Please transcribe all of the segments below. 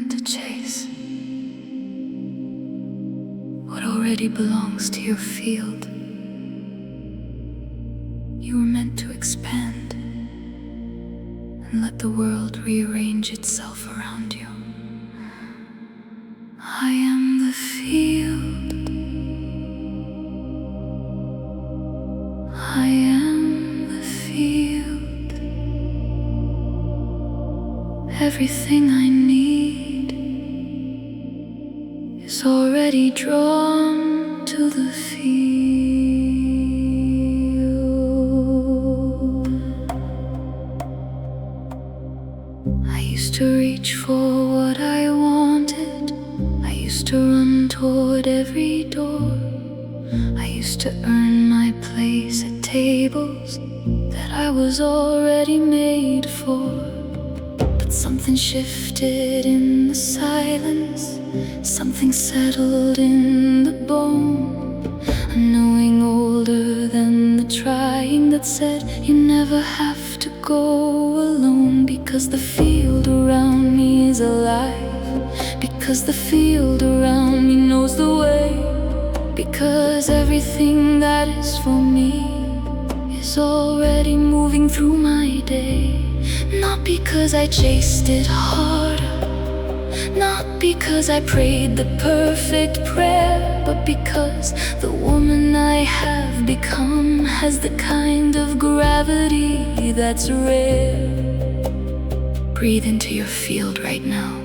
meant to chase what already belongs to your field. You were meant to expand and let the world rearrange itself around you. I am the field. I am the field. Everything I need is already drawn to the field. I used to reach for what I wanted. I used to run toward every door. I used to earn my place at tables that I was already made for. But something shifted in the silence. Something settled in the bone. A knowing older than the trying that said you never have to go alone. Because the field around me is alive. Because the field around me knows the way. Because everything that is for me is already moving through my day. Not because I chased it harder, not because I prayed the perfect prayer, but because the woman I have become has the kind of gravity that's rare. Breathe into your field right now.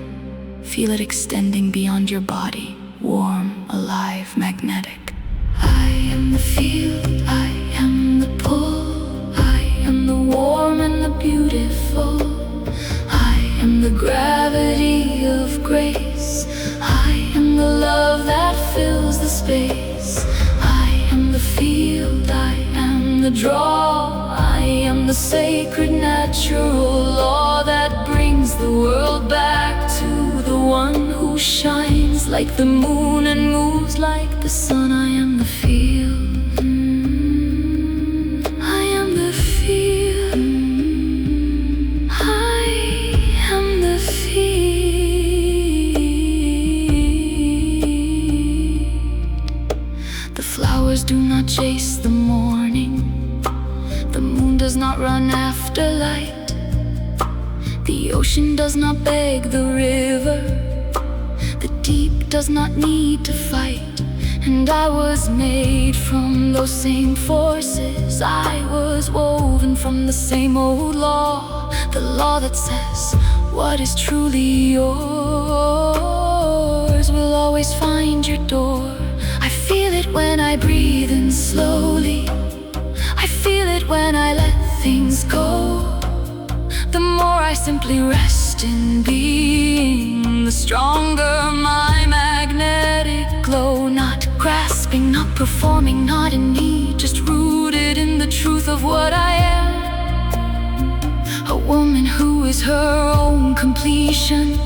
Feel it extending beyond your body, warm, alive, magnetic. I am the field, I am the pull. I am the warm and the beautiful. I am the gravity of grace. I am the love that fills the space. I am the field, I am the draw. I am the sacred natural law that brings the world back to the one who shines like the moon and moves like the sun. I am the field. I am the field. I am the field. The flowers do not chase the morning. The moon does not run after light. The ocean does not beg the river. The deep does not need to fight. And I was made from those same forces. I was woven from the same old law. The law that says what is truly yours will always find your door. I feel it when I breathe in slowly. I feel it when I let things go. The more I simply rest in being, the stronger my magnetic glow. Not grasping, not performing, not in need, just rooted in the truth of what I am. A woman who is her own completion,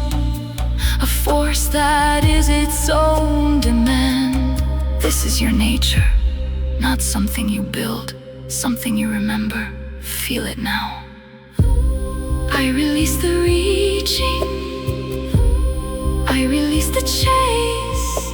a force that is its own demand. This is your nature, not something you build, something you remember. Feel it now. I release the reaching, I release the chase.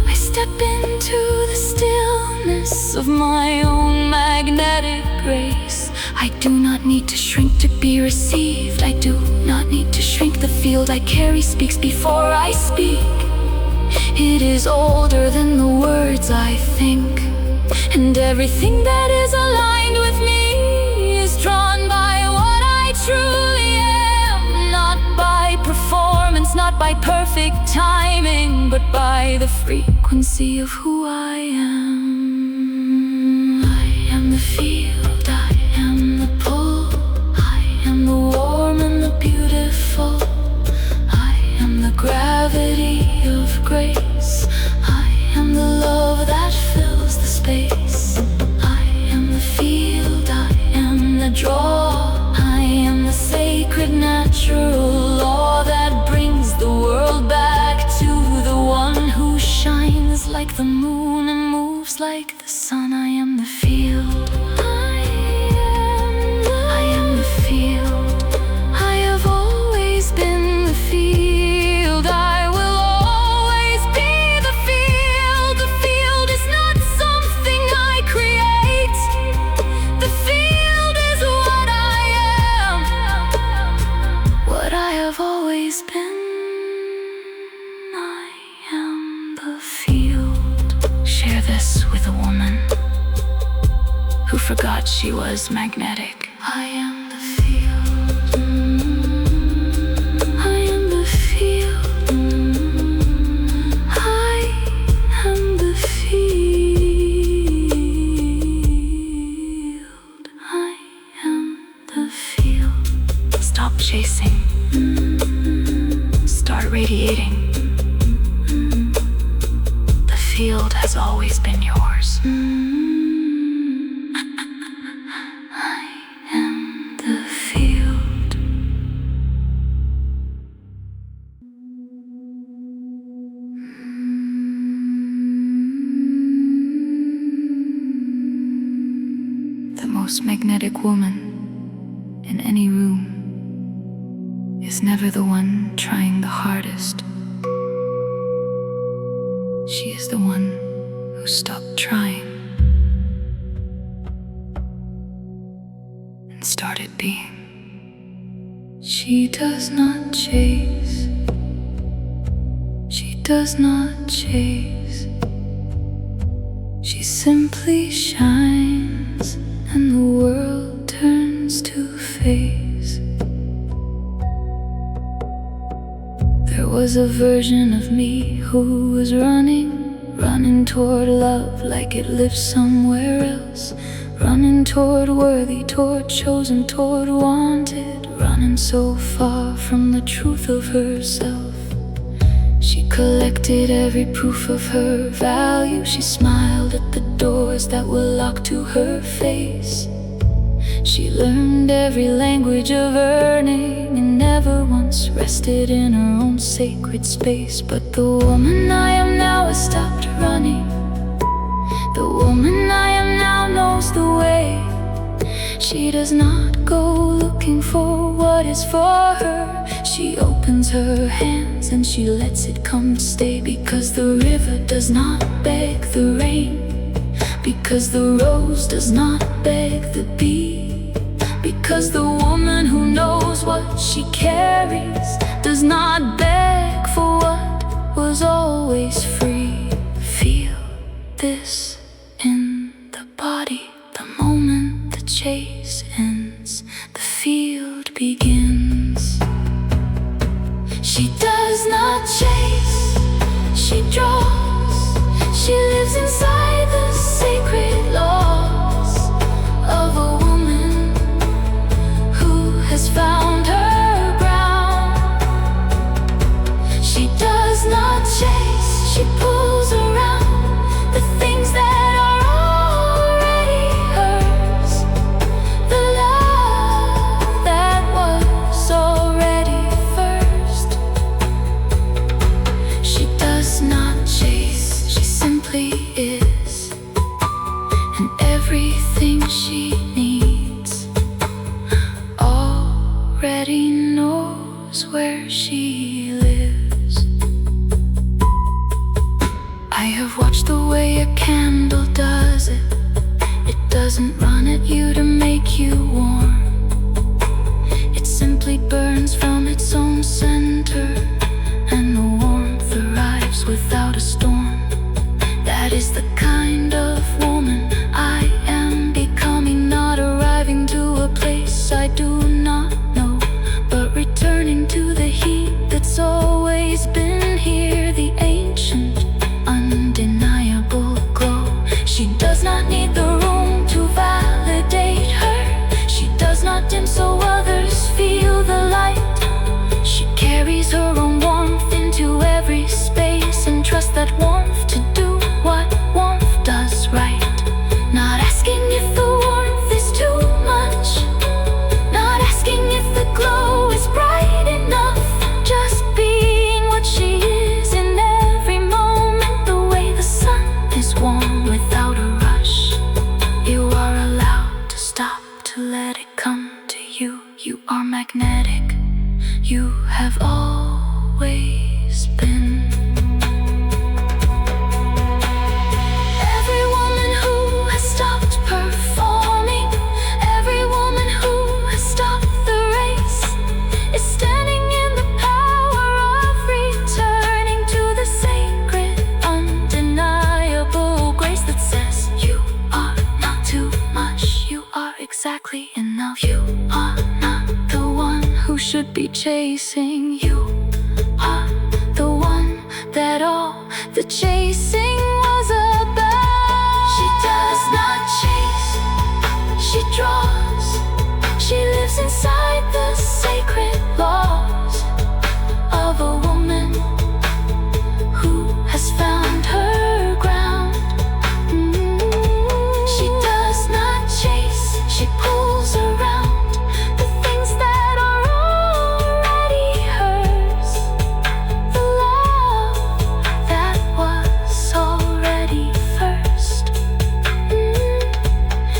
I step into the stillness of my own magnetic grace. I do not need to shrink to be received. I do not need to shrink. The field I carry speaks before I speak. It is older than the words I think. And everything that is aligned with me is drawn by what I truly am. Not by performance, not by perfect timing, but by the frequency of who I am. I am the field, I am the pull. I am the warm and the beautiful. I am the gravity of grace. I am the love that fills the space. I am the field, I am the draw. I am the sacred natural law that brings the world back to the one who shines like the moon and moves like the sun. I am the field. I am the field. I have always been the field. but she was magnetic. I am the field. I am the field. I am the field. I am the field. Stop chasing. Start radiating. The field has always been yours. I am the field. The most magnetic woman in any room is never the one trying the hardest. She is the one who stopped trying and started being. She does not chase. She does not chase. She simply shines, and the world turns to face. There was a version of me who was running toward love like it lived somewhere else. Running toward worthy, toward chosen, toward wanted. Running so far from the truth of herself. She collected every proof of her value. She smiled at the doors that were locked to her face. She learned every language of earning and never once rested in her own sacred space. But the woman I am now has stopped running. The woman I am now knows the way. She does not go looking for what is for her. She opens her hands and she lets it come to stay. Because the river does not beg the rain. Because the rose does not beg the bee. Because the woman who knows what she carries does not beg for what was always free. Feel this in the body. The moment the chase ends, the field begins. She does not chase, she draws. She lives inside the sacred laws of a woman who has found her ground. She does not chase, she pulls around the things that are already hers. The love that was already first. She does not chase, she simply is. And everything she needs already knows where she lives. I have watched the way a candle does it. It doesn't run at you to make you warm. It simply burns from its own center, and the warmth arrives without a storm. That is the kind of woman I am becoming. Not arriving to a place I do not know, but returning to the heat that's always been here. The ancient, undeniable glow. She does not need the room to validate her. She does not dim so others feel the light. She carries her own warmth into every space, and trusts that warmth to do what warmth does right. Not asking if the warmth is too much, not asking if the glow is bright enough. Just being what she is in every moment. The way the sun is warm without a rush. You are allowed to stop, to let it come to you. You are magnetic. You have always been. Every woman who has stopped performing, every woman who has stopped the race, is standing in the power of returning to the sacred, undeniable grace that says you are not too much, you are should be chasing. You are the one that all the chasing was about. She does not chase, she draws. She lives inside the sacred laws of a woman who has found her ground. She does not chase, she pulls around the things that are already hers, the love that was already first.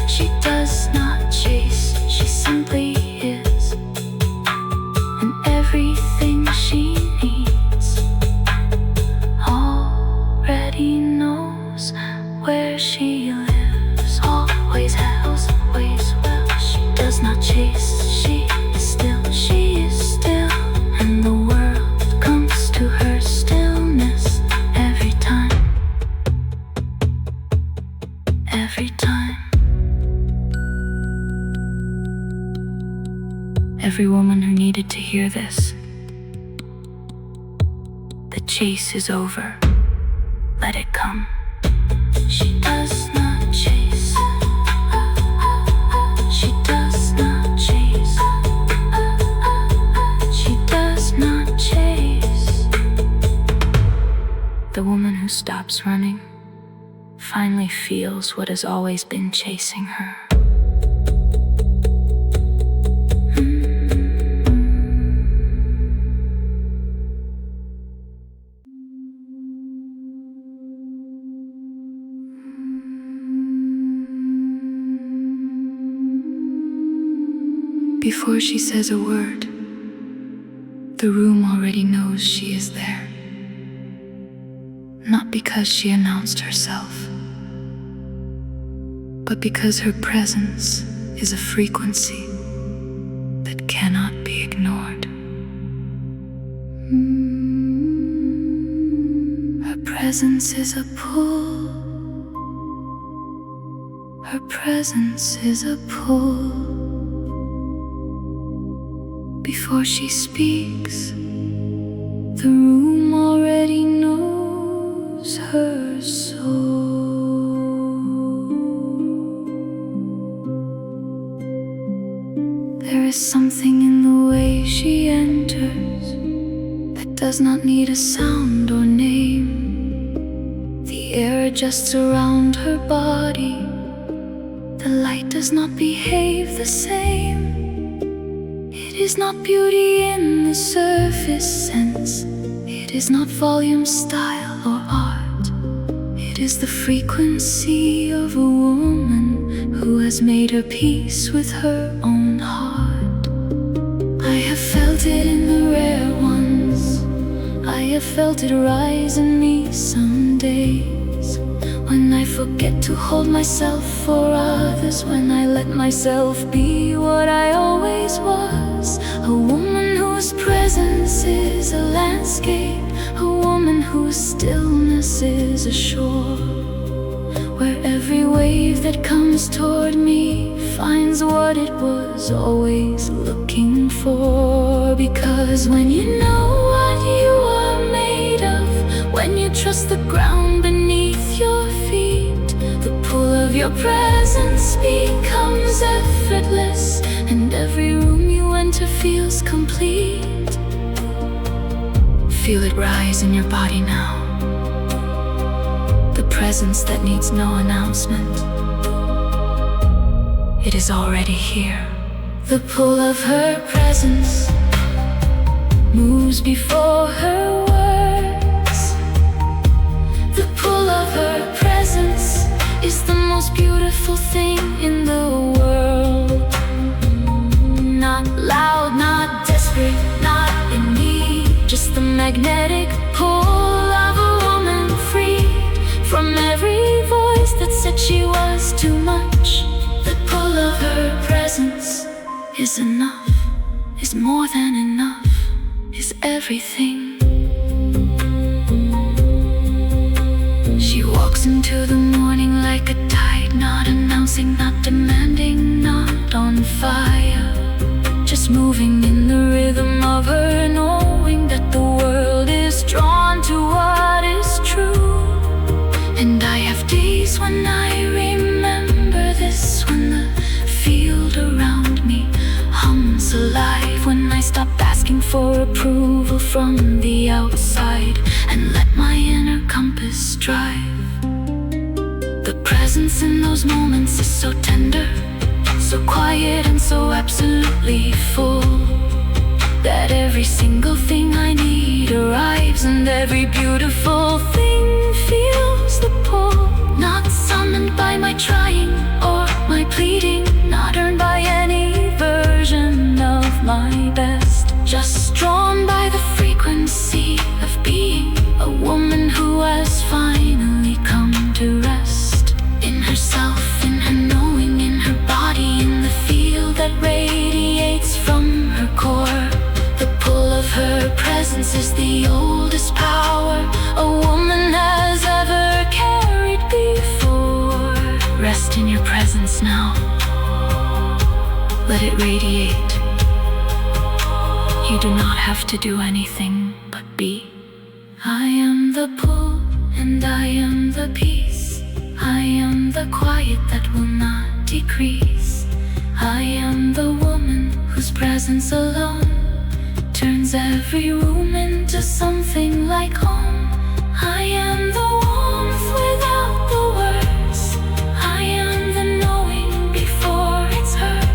She does not chase, she simply is, and everything she needs already knows where she lives, always has, always will. She does not chase, she is still, and the world comes to her stillness every time, every time. Every woman who needed to hear this. The chase is over. Let it come. She does not chase. She does not chase. She does not chase. The woman who stops running finally feels what has always been chasing her. Before she says a word, the room already knows she is there. Not because she announced herself, but because her presence is a frequency that cannot be ignored. Her presence is a pull. Her presence is a pull. Before she speaks, the room already knows her soul. There is something in the way she enters that does not need a sound or name. The air adjusts around her body. The light does not behave the same. It is not beauty in the surface sense. It is not volume, style, or art. It is the frequency of a woman who has made her peace with her own heart. I have felt it in the rare ones. I have felt it rise in me some days, when I forget to hold myself for others, when I let myself be what I always was. A woman whose presence is a landscape, a woman whose stillness is a shore, where every wave that comes toward me finds what it was always looking for. Because when you know what you are made of, when you trust the ground beneath your feet, the pull of your presence becomes effortless, and every room you enter feels complete. Feel it rise in your body now, the presence that needs no announcement. It is already here. The pull of her presence moves before her words. The pull of her presence is the most beautiful thing in the world. Not loud, not desperate, not in need, just the magnetic pull of a woman free from every voice that said she was too much. The pull of her presence is enough, is more than enough, is everything. She walks into the morning like a tide, not announcing, not demanding, not on fire, just moving in the rhythm stop asking for approval from the outside and let my inner compass drive. The presence in those moments is so tender, so quiet and so absolutely full, that every single thing I need arrives, and every beautiful thing feels the pull. Not summoned by my trying or my pleading, not earned by any version of my best, just drawn by the frequency of being a woman who has finally come to rest in herself, in her knowing, in her body, in the field that radiates from her core. The pull of her presence is the oldest power a woman has ever carried before. Rest in your presence now. Let it radiate. You do not have to do anything but be. I am the pull and I am the peace. I am the quiet that will not decrease. I am the woman whose presence alone turns every room into something like home. I am the warmth without the words. I am the knowing before it's heard.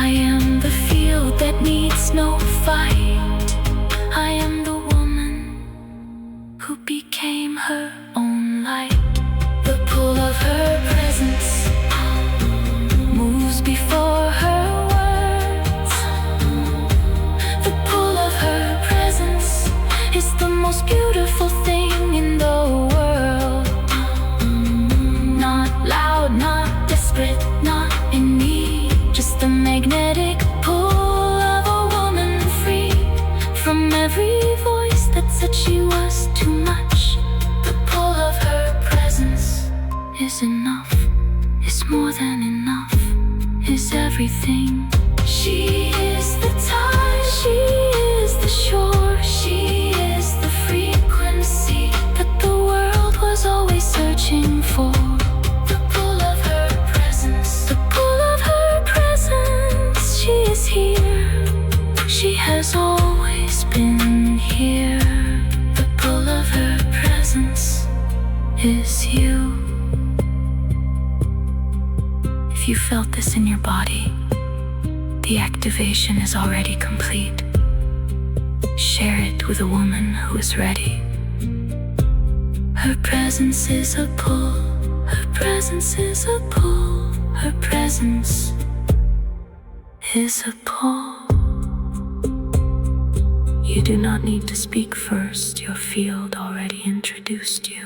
I am the field that needs no fight. I am the woman who became her own light. The pull of her presence moves before her words. The pull of her presence is the most beautiful thing in the world. Not loud, not desperate, not in need, just the magnetic pull of a woman free from every voice that said she was too much. The pull of her presence is enough, is more than enough, is everything. She is the tide, she is the shore, she is the frequency that the world was always searching for. The pull of her presence, the pull of her presence, she is here, she has always been here. The pull of her presence is you. If you felt this in your body, the activation is already complete. Share it with a woman who is ready. Her presence is a pull, her presence is a pull, her presence is a pull. You do not need to speak first, your field already introduced you.